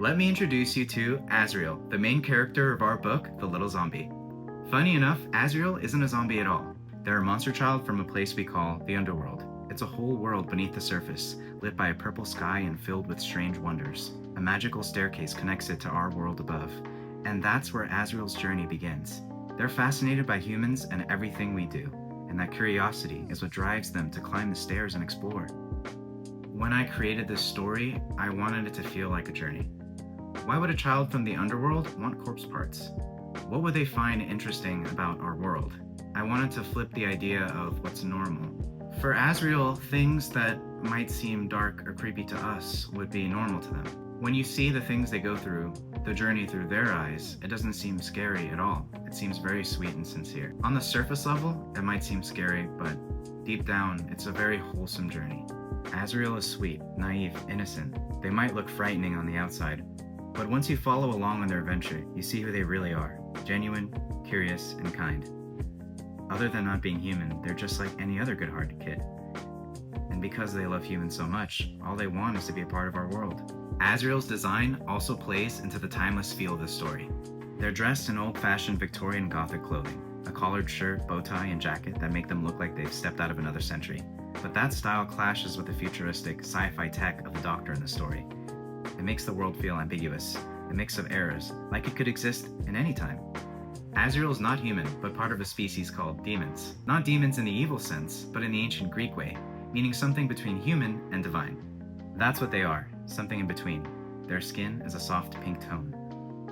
Let me introduce you to Azriel, the main character of our book, The Little Zombie. Funny enough, Azriel isn't a zombie at all. They're a monster child from a place we call the Underworld. It's a whole world beneath the surface, lit by a purple sky and filled with strange wonders. A magical staircase connects it to our world above, and that's where Azriel's journey begins. They're fascinated by humans and everything we do, and that curiosity is what drives them to climb the stairs and explore. When I created this story, I wanted it to feel like a journey. Why would a child from the underworld want corpse parts? What would they find interesting about our world? I wanted to flip the idea of what's normal. For Azriel, things that might seem dark or creepy to us would be normal to them. When you see the things they go through, the journey through their eyes, it doesn't seem scary at all. It seems very sweet and sincere. On the surface level, it might seem scary, but deep down, it's a very wholesome journey. Azriel is sweet, naive, innocent. They might look frightening on the outside, but once you follow along on their adventure, you see who they really are. Genuine, curious, and kind. Other than not being human, they're just like any other good-hearted kid. And because they love humans so much, all they want is to be a part of our world. Azriel's design also plays into the timeless feel of the story. They're dressed in old-fashioned Victorian Gothic clothing, a collared shirt, bow tie, and jacket that make them look like they've stepped out of another century. But that style clashes with the futuristic sci-fi tech of the Doctor in the story. It makes the world feel ambiguous, a mix of eras, like it could exist in any time. Azriel is not human, but part of a species called demons. Not demons in the evil sense, but in the ancient Greek way, meaning something between human and divine. That's what they are, something in between. Their skin is a soft pink tone.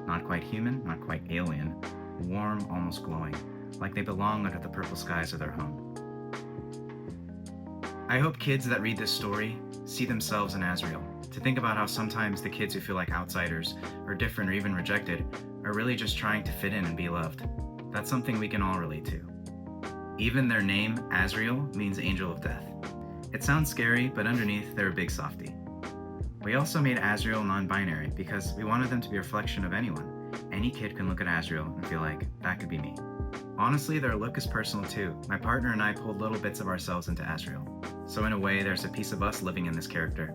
Not quite human, not quite alien, warm, almost glowing, like they belong under the purple skies of their home. I hope kids that read this story see themselves in Azriel, to think about how sometimes the kids who feel like outsiders, or different or even rejected, are really just trying to fit in and be loved. That's something we can all relate to. Even their name, Azriel, means angel of death. It sounds scary, but underneath, they're a big softie. We also made Azriel non-binary because we wanted them to be a reflection of anyone. Any kid can look at Azriel and feel like, that could be me. Honestly, their look is personal too. My partner and I pulled little bits of ourselves into Azriel. So in a way, there's a piece of us living in this character.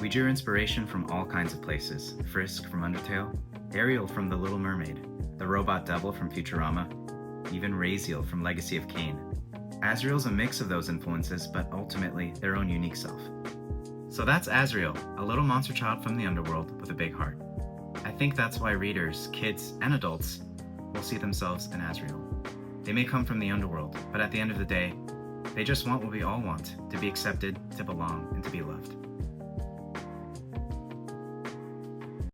We drew inspiration from all kinds of places. Frisk from Undertale, Ariel from The Little Mermaid, the robot devil from Futurama, even Raziel from Legacy of Kain. Azriel's a mix of those influences, but ultimately their own unique self. So that's Azriel, a little monster child from the underworld with a big heart. I think that's why readers, kids, and adults will see themselves in Azriel. They may come from the underworld, but at the end of the day, they just want what we all want, to be accepted, to belong, and to be loved.